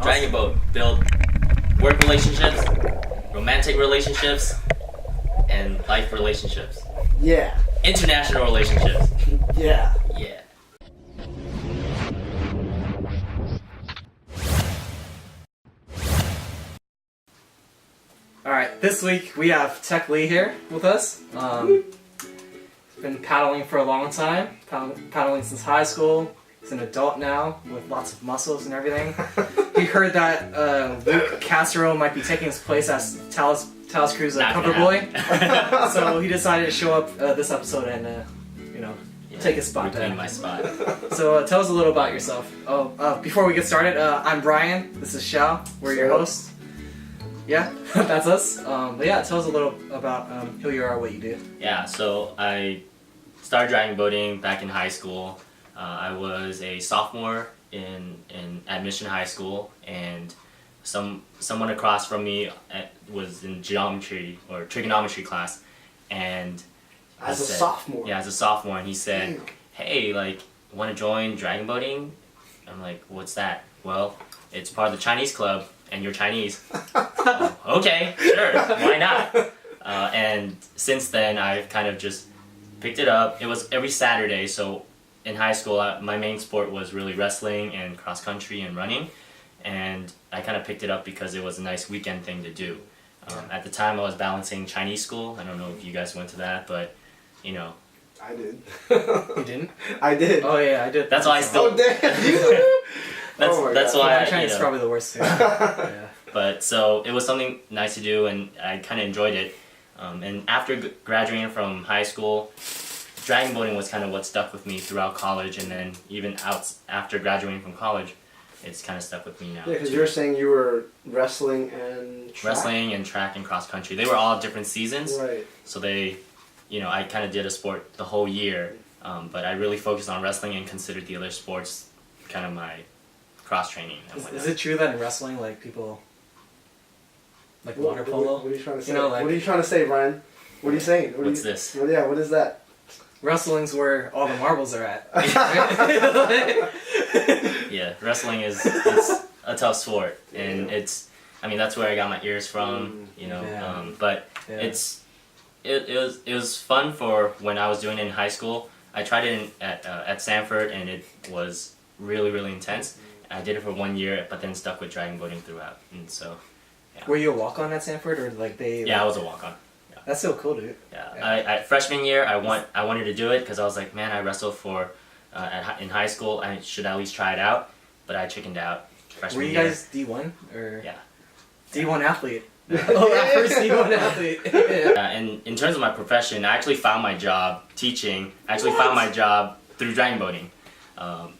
Dragon Boat build work relationships, romantic relationships, and life relationships. Yeah. International relationships. Yeah. Yeah. Alright, this week we have Tek Li here with us. He's been paddling for a long time, paddling since high school. He's an adult now with lots of muscles and everything. He heard that Luke Castro might be taking his place as Talos Cruz's cover boy. So he decided to show up this episode and, take his spot. Reclaim my spot. So tell us a little about yourself. Before we get started, I'm Brian. This is Xiao. We're your hosts. Yeah, that's us. But yeah, tell us a little about who you are, what you do. Yeah, so I started dragon boating back in high school. I was a sophomore at Mission High School, and someone across from me was in geometry or trigonometry class, and As a sophomore? Yeah, as a sophomore, and he said, "Hey, want to join dragon boating?" I'm like, "What's that?" "Well, it's part of the Chinese club, and you're Chinese." "Oh, okay, sure, why not?" And since then, I've kind of just picked it up. It was every Saturday, so in high school, my main sport was really wrestling and cross country and running, and I kind of picked it up because it was a nice weekend thing to do. At the time, I was balancing Chinese school. I don't know if you guys went to that, but I did. You didn't? I did. Oh yeah, I did. That's why I still. Oh damn! You? That's why Chinese is probably the worst too. Yeah. But so it was something nice to do, and I kind of enjoyed it. And after graduating from high school, dragon boating was kind of what stuck with me throughout college, and then even after graduating from college, it's kind of stuck with me now. Yeah, because you were saying you were wrestling and track? Wrestling and track and cross country. They were all different seasons. Right. So I kind of did a sport the whole year, but I really focused on wrestling and considered the other sports kind of my cross training. Is it true that in wrestling, people water polo? What are you trying to say? What are you trying to say, Ryan? What are you saying? What's this? What is that? Wrestling's where all the marbles are at. Yeah, wrestling is a tough sport, and that's where I got my ears from, but it was fun for when I was doing it in high school. I tried it at Stanford, and it was really, really intense. I did it for 1 year, but then stuck with dragon boating throughout, and so. Yeah. Were you a walk-on at Stanford, or they? Yeah, I was a walk-on. Yeah. That's so cool, dude. Yeah. Freshman year, I wanted to do it because I was like, man, I wrestled in high school. I should at least try it out, but I chickened out. Freshman year. Were you guys D1 or? Yeah. D1 athlete. First D1 athlete. And in terms of my profession, I actually found my job teaching. I actually found my job through dragon boating.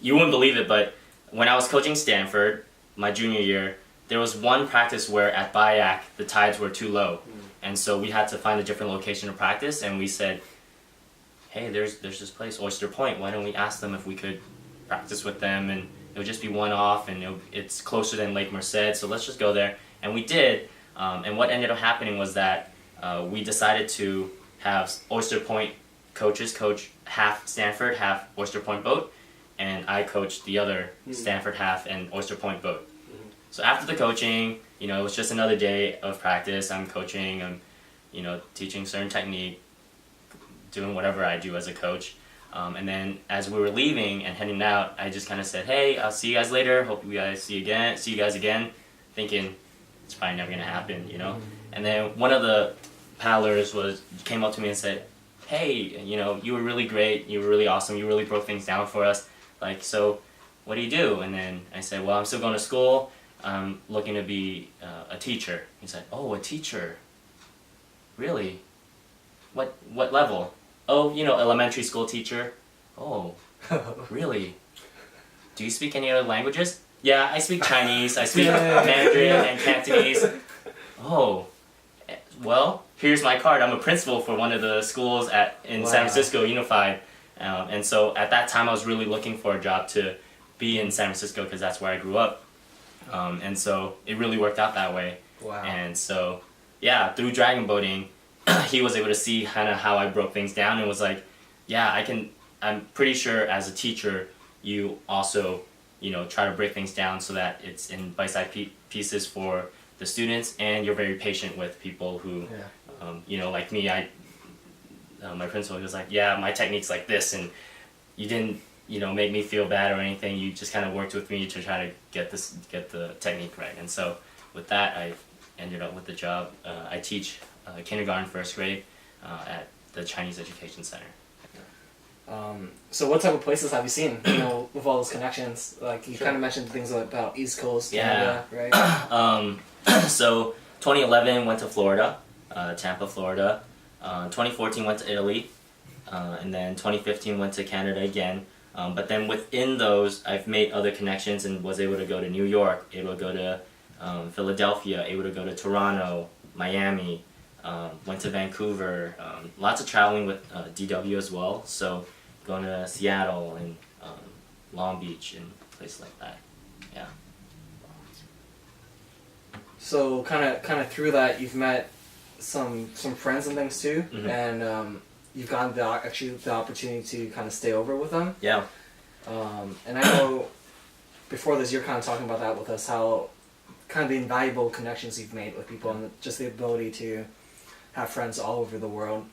You wouldn't believe it, but when I was coaching Stanford, my junior year, there was one practice where at PAYR the tides were too low, and so we had to find a different location to practice. And we said, "Hey, there's this place, Oyster Point. Why don't we ask them if we could practice with them? And it would just be one off, and it's closer than Lake Merced, so let's just go there." And we did. And what ended up happening was that we decided to have Oyster Point coaches coach half Stanford, half Oyster Point boat, and I coached the other Stanford half and Oyster Point boat. So after the coaching, it was just another day of practice. I'm coaching, I'm, teaching certain technique, doing whatever I do as a coach. And then as we were leaving and heading out, I just kind of said, "Hey, I'll see you guys later. Hope you guys see you guys again," thinking it's probably never gonna happen, And then one of the paddlers came up to me and said, "Hey, you were really great. You were really awesome. You really broke things down for us. So what do you do?" And then I said, "Well, I'm still going to school. I'm looking to be a teacher." He said, "Oh, a teacher? Really? What level?" "Oh, elementary school teacher." "Oh, really? Do you speak any other languages?" "Yeah, I speak Chinese. I speak Mandarin and Cantonese." "Oh, well, here's my card. I'm a principal for one of the schools in San Francisco Unified." And so at that time, I was really looking for a job to be in San Francisco because that's where I grew up. And so it really worked out that way. Wow. And so, yeah, through dragon boating, he was able to see kind of how I broke things down and was like, "Yeah, I'm pretty sure as a teacher, you also, try to break things down so that it's in bite-sized pieces for the students, and you're very patient with people who, like me, my principal was like, yeah, my technique's like this, and you didn't, make me feel bad or anything. You just kind of worked with me to try to get the technique right. And so with that, I ended up with the job. I teach kindergarten, first grade at the Chinese Education Center. So what type of places have you seen, with all those connections? Like, you kind of mentioned things about East Coast, Canada, right? So 2011 went to Florida, Tampa, Florida. 2014 went to Italy, and then 2015 went to Canada again. But then within those, I've made other connections and was able to go to New York, able to go to Philadelphia, able to go to Toronto, Miami, went to Vancouver. Lots of traveling with DW as well. So going to Seattle and Long Beach and places like that. Yeah. So kind of through that, you've met some friends and things too, Mm-hmm. and you've gotten the opportunity to kind of stay over with them. Yeah. And I know before this, you're kind of talking about that with us, how kind of the invaluable connections you've made with people, and just the ability to have friends all over the world.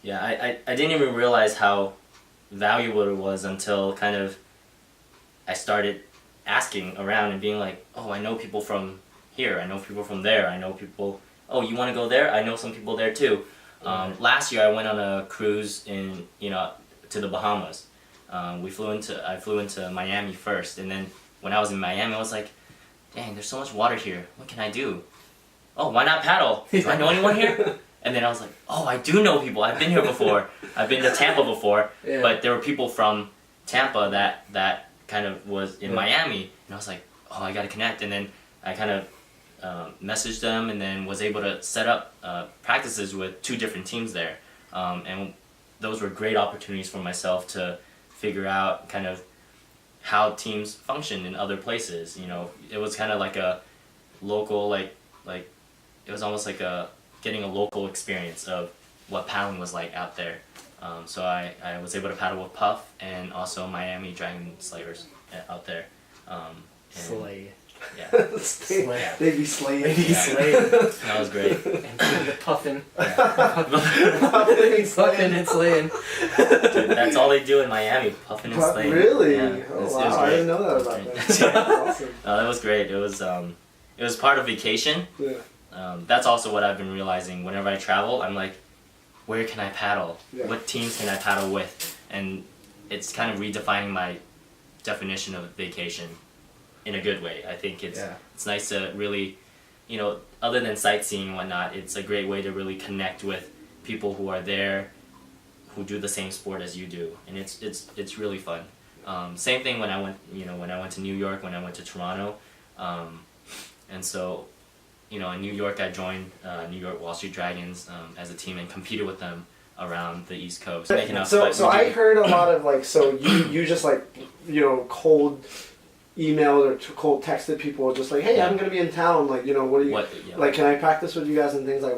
Yeah, I didn't even realize how valuable it was until kind of I started asking around and being like, oh, I know people from here, I know people from there, I know people, oh, you want to go there? I know some people there too. Last year I went on a cruise to the Bahamas. I flew into Miami first, and then when I was in Miami I was like, dang, there's so much water here, what can I do? Oh, why not paddle? Do I know anyone here? And then I was like, oh, I do know people. I've been here before. I've been to Tampa before. Yeah. But there were people from Tampa that kind of was in Miami. And I was like, oh, I got to connect. And then I kind of messaged them and then was able to set up practices with 2 different teams there. And those were great opportunities for myself to figure out kind of how teams function in other places. It was kind of like a local, like it was almost like getting a local experience of what paddling was like out there. So I was able to paddle with Puff and also Miami Dragon Slayers out there. Slay. Yeah. They be slaying. That was great. And the puffin. Puffin Puffin and slaying. Dude, that's all they do in Miami, puffing and slaying. Really? Yeah, Oh, it was wow. I great. didn't know that about that. That's awesome. That was great. It was part of vacation. Yeah. That's also what I've been realizing. Whenever I travel, I'm like, where can I paddle? Yeah. What teams can I paddle with? And it's kind of redefining my definition of vacation in a good way. I think it's nice to really, other than sightseeing and whatnot, it's a great way to really connect with people who are there, who do the same sport as you do, and it's really fun. Same thing when I went, when I went to New York, when I went to Toronto, and so, in New York I joined New York Wall Street Dragons as a team and competed with them around the East Coast. So I heard a lot of so you just cold emailed or cold texted people just like, hey, I'm gonna be in town, what do you can I practice with you guys and things like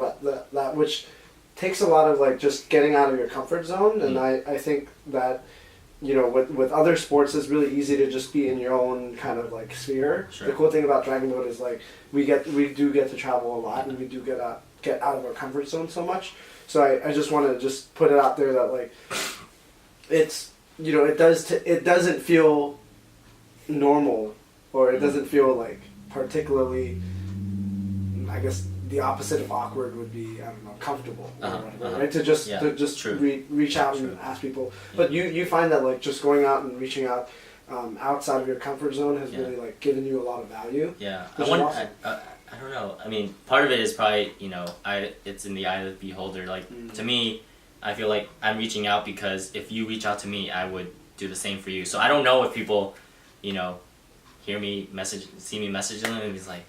that, which takes a lot of just getting out of your comfort zone. And I think that with other sports it's really easy to just be in your own kind of sphere. Sure. The cool thing about Dragon Boat is we do get to travel a lot, and we do get out of our comfort zone so much. So I just want to just put it out there that it's it doesn't feel normal, or it doesn't feel particularly, I guess the opposite of awkward would be, I don't know, comfortable or whatever, right? To just reach out and ask people. But you find that just going out and reaching out outside of your comfort zone has really given you a lot of value. Yeah, Awesome. I don't know. I mean, part of it is probably it's in the eye of the beholder. To me, I feel like I'm reaching out because if you reach out to me, I would do the same for you. So I don't know if people, hear me see me message them and he's like,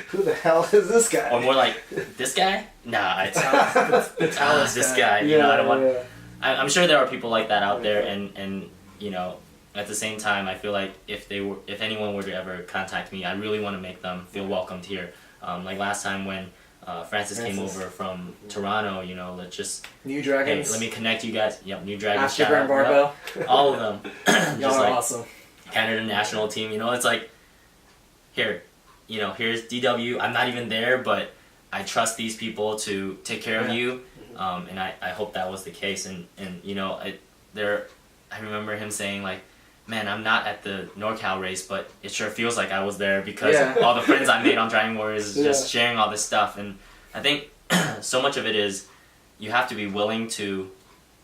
who the hell is this guy? or more like, this guy? Nah, it's this guy. I don't want. Yeah. I'm sure there are people like that out there, and at the same time, I feel like if anyone were to ever contact me, I really want to make them feel welcomed here. Like last time when Francis came over from Toronto, let's just New Dragons. Hey, let me connect you guys. Yep, New Dragons. Ashton and Barbell. Yep, all of them. Y'all are awesome. Canada national team. You know, it's like, here, you know, here's DW. I'm not even there, but I trust these people to take care of you. And I hope that was the case. And you know, I remember him saying like, man, I'm not at the NorCal race, but it sure feels like I was there because all the friends I made on Dragon Warriors is just sharing all this stuff. And I think so much of it is you have to be willing to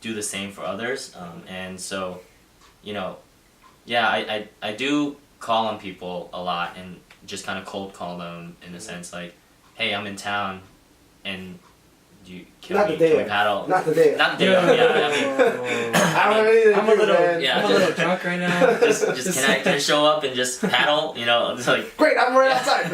do the same for others. And so, you know, yeah, I do call on people a lot and just kind of cold call them in a sense like, hey, I'm in town and can we paddle? Not the day. Not the day. I'm a little drunk right now. Just can I show up and just paddle? You know, it's like great. I'm right outside.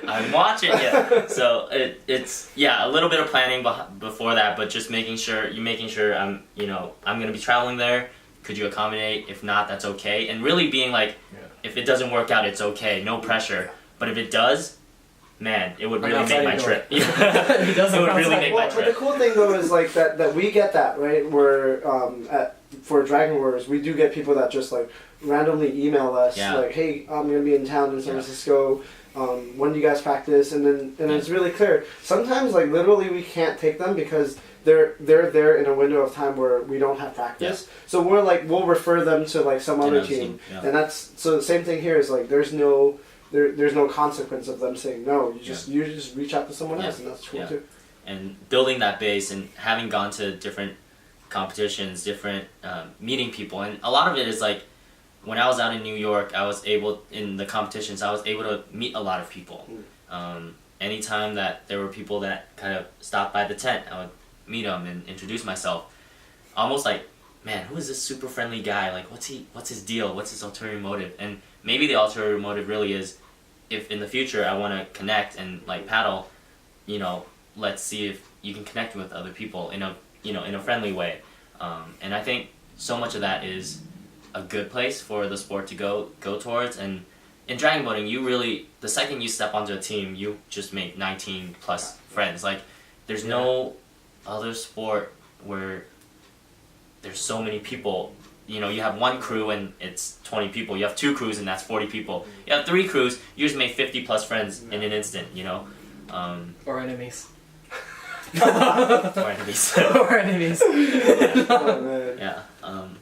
I'm watching. Yeah. So it's a little bit of planning before that, but just making sure I'm gonna be traveling there. Could you accommodate? If not, that's okay. And really being like, if it doesn't work out, it's okay. No pressure. But if it does, man, it would really make my trip. It would really make my trip. But the cool thing though is like that we get that, right? Where for Dragon Warriors, we do get people that just like randomly email us like, hey, I'm gonna be in town in San Francisco. When do you guys practice? And it's really clear. Sometimes like literally we can't take them because they're there in a window of time where we don't have practice. So we'll refer them to like some other team. And that's so the same thing here is like there's no consequence of them saying no. You just reach out to someone else, and that's cool too. And building that base and having gone to different competitions, meeting people, and a lot of it is like when I was out in New York, in the competitions, I was able to meet a lot of people. Anytime that there were people that kind of stopped by the tent, I would meet them and introduce myself. Almost like, man, who is this super friendly guy? Like, what's his deal? What's his ulterior motive? And maybe the ulterior motive really is, if in the future I want to connect and like paddle, you know, let's see if you can connect with other people in a friendly way. And I think so much of that is a good place for the sport to go towards. And in dragon boating, the second you step onto a team, you just make 19 plus friends. Like, there's no other sport where there's so many people. You know, you have one crew and it's 20 people. You have two crews and that's 40 people. You have three crews, you just made 50 plus friends in an instant, you know? Or enemies. Or enemies. Or enemies. Yeah.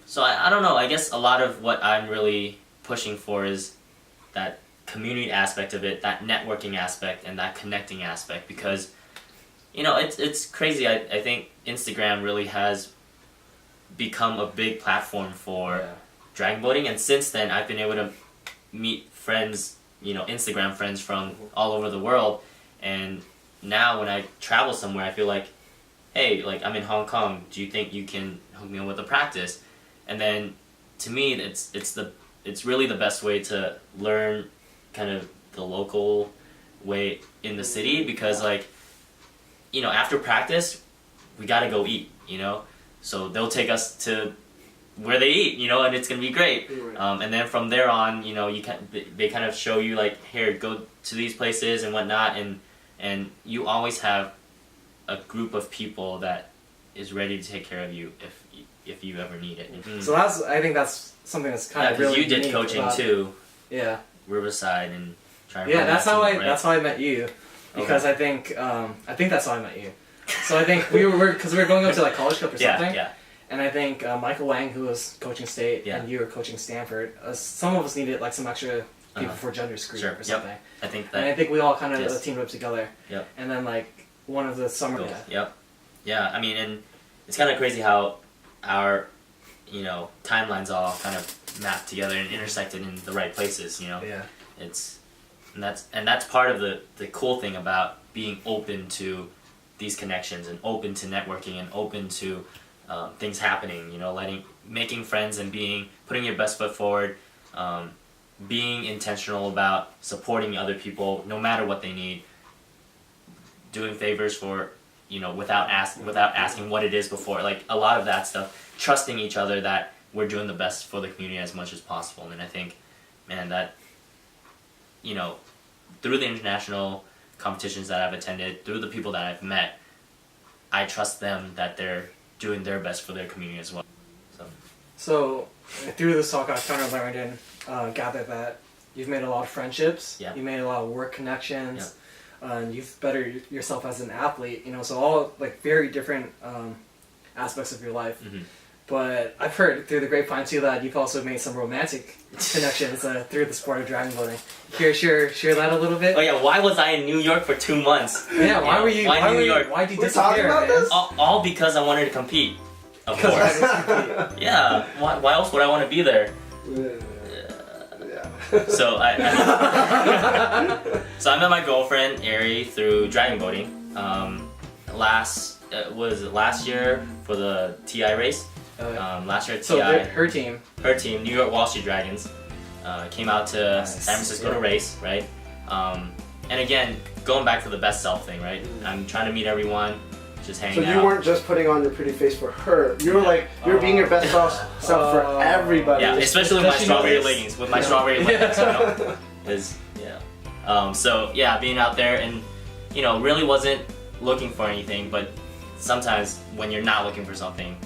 So I don't know. I guess a lot of what I'm really pushing for is that community aspect of it, that networking aspect, and that connecting aspect. Because, you know, it's crazy. I think Instagram really has become a big platform for dragon boating, and since then I've been able to meet friends, you know, Instagram friends from all over the world. And now when I travel somewhere, I feel like, hey, like I'm in Hong Kong, do you think you can hook me up with a practice? And then to me it's really the best way to learn kind of the local way in the city, because like, you know, after practice we gotta go eat, you know, so they'll take us to where they eat, you know, and it's gonna be great. And then from there on, you know, they kind of show you like, here, go to these places and whatnot, and you always have a group of people that is ready to take care of you if you ever need it. So I think that's something that's kind of really you did coaching too. Yeah. Riverside and trying to. Yeah, that's how I met you, because I think that's how I met you. So I think we were going up to like college cup or something. Yeah. And I think Michael Wang, who was coaching state, and you were coaching Stanford. Some of us needed like some extra people for gender screen or something. Yep. I think that. And I think we all kind of teamed up together. Yep. And then like one of the summer. Cool. Yep. Yeah. I mean, and it's kind of crazy how our, you know, timelines all kind of mapped together and intersected in the right places. You know. Yeah. That's part of the cool thing about being open to these connections and open to networking and open to things happening, you know, making friends and putting your best foot forward, being intentional about supporting other people no matter what they need, doing favors for, you know, without asking what it is before, like a lot of that stuff, trusting each other that we're doing the best for the community as much as possible. And I think, man, that, you know, through the international competitions that I've attended, through the people that I've met, I trust them that they're doing their best for their community as well. So So through this talk, I've kind of learned and gathered that you've made a lot of friendships. Yeah. You made a lot of work connections. And you've bettered yourself as an athlete. You know, so all like very different aspects of your life. Mm-hmm. But I've heard through the grapevine too that you've also made some romantic connections through the sport of dragon boating. Share that a little bit. Oh yeah, why was I in New York for 2 months? Yeah, why were you? Why New York? Why did you We're talking disappear? about Man? this? All because I wanted to compete. Of Because course. I didn't compete. Yeah. Why else would I want to be there? Yeah. So so I met my girlfriend Ari through dragon boating. Last year for the TI race. Last year at So TI, her team. her team, New York Wall Street Dragons, came out to Nice. San Francisco to race, right? And again, going back to the best self thing, right? I'm trying to meet everyone, just hang So out. you weren't just putting on your pretty face for her. You were like, you were being your best self for everybody. Yeah, especially with Does my she know strawberry this? leggings. With my strawberry leggings, you know, so yeah, being out there and really wasn't looking for anything, but sometimes when you're not looking for something,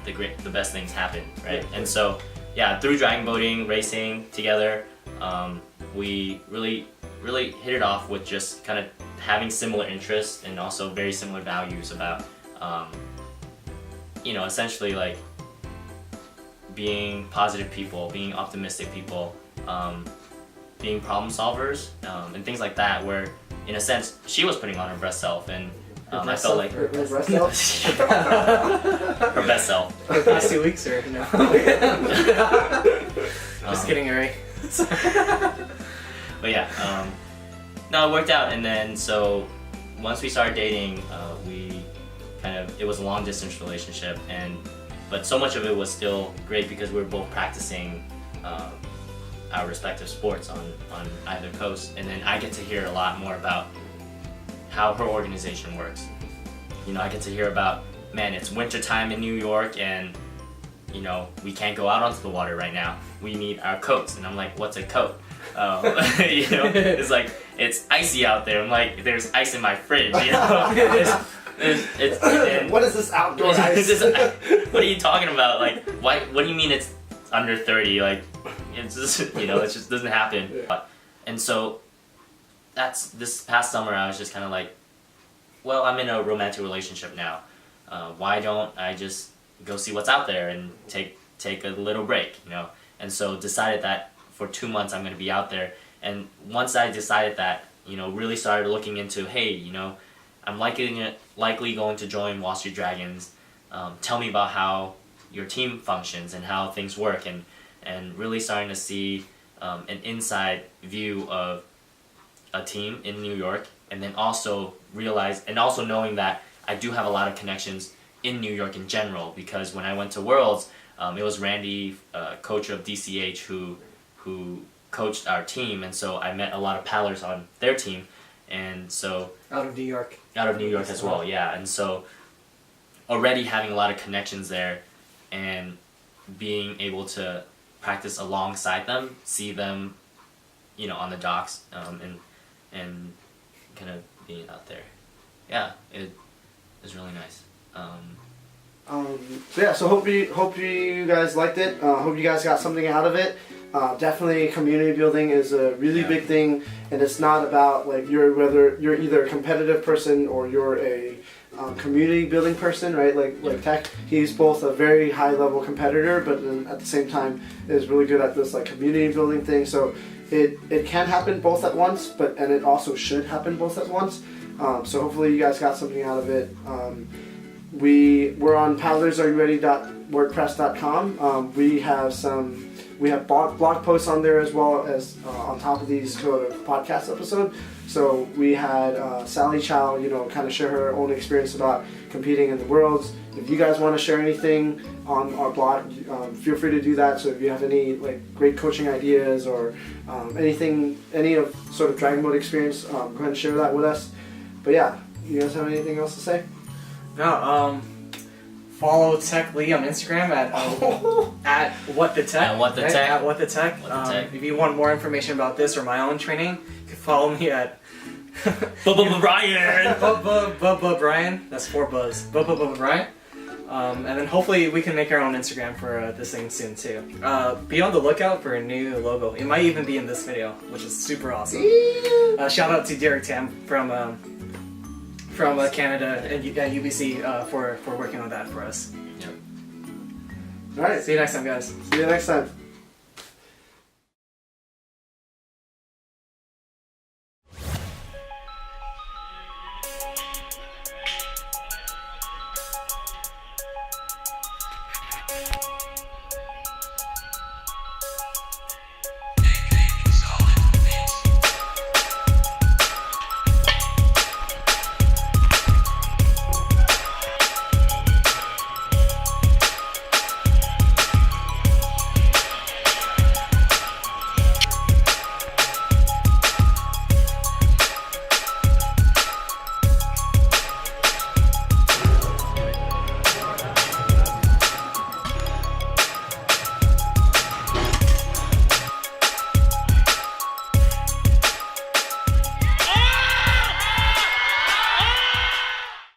the best things happen, right? Yeah. And so yeah, through dragon boating, racing together, we really hit it off with just kind of having similar interests and also very similar values about essentially like being positive people, being optimistic people, being problem solvers, and things like that, where in a sense she was putting on her best self and I felt like Her breast self? her best self. The past 2 weeks or no? Just kidding, Ari. But yeah, no, it worked out, and then so once we started dating, it was a long distance relationship, but so much of it was still great because we were both practicing our respective sports on either coast, and then I get to hear a lot more about how her organization works. I get to hear about, man, it's winter time in New York and we can't go out onto the water right now. We need our coats. And I'm like, what's a coat? It's like, it's icy out there. I'm like, there's ice in my fridge. What is this outdoor ice? What are you talking about? Like, what do you mean it's under 30? Like, it's just, it just doesn't happen. Yeah. And so this past summer I was just kind of like, well, I'm in a romantic relationship now. Why don't I just go see what's out there and take a little break, And so decided that for 2 months I'm going to be out there. And once I decided that, really started looking into, hey, I'm likely going to join Wall Street Dragons. Tell me about how your team functions and how things work, and really starting to see an inside view of a team in New York, and then also knowing that I do have a lot of connections in New York in general, because when I went to Worlds, it was Randy, coach of DCH, who coached our team, and so I met a lot of paddlers on their team, and so Out of New York. Out of New York as well, yeah, and so already having a lot of connections there, and being able to practice alongside them, see them, on the docks, and kind of being out there. Yeah, it was really nice. So hope you guys liked it. Hope you guys got something out of it. Definitely, community building is a really big thing, and it's not about like whether you're either a competitive person or you're a community building person, right? Like Tek, he's both a very high level competitor, but then at the same time is really good at this like community building thing. So it can happen both at once, and it also should happen both at once. So hopefully you guys got something out of it. We're on paddlersareyourready.wordpress.com. We have blog posts on there as well as on top of these sort of podcast episode. So we had Sally Chow, kind of share her own experience about competing in the Worlds. If you guys want to share anything on our blog, feel free to do that. So if you have any like great coaching ideas or any of sort of dragon boat experience, go ahead and share that with us. But yeah, you guys have anything else to say? No, follow Tek Li on Instagram at what the Tek. At what the right? Tek. At what the Tek. If you want more information about this or my own training, you can follow me at Brian. Brian. That's 4 Buzz. Brian. And then hopefully we can make our own Instagram for this thing soon too. Be on the lookout for a new logo. It might even be in this video, which is super awesome. Shout out to Derek Tam from Canada and UBC for working on that for us. Yep. All right. See you next time, guys. See you next time.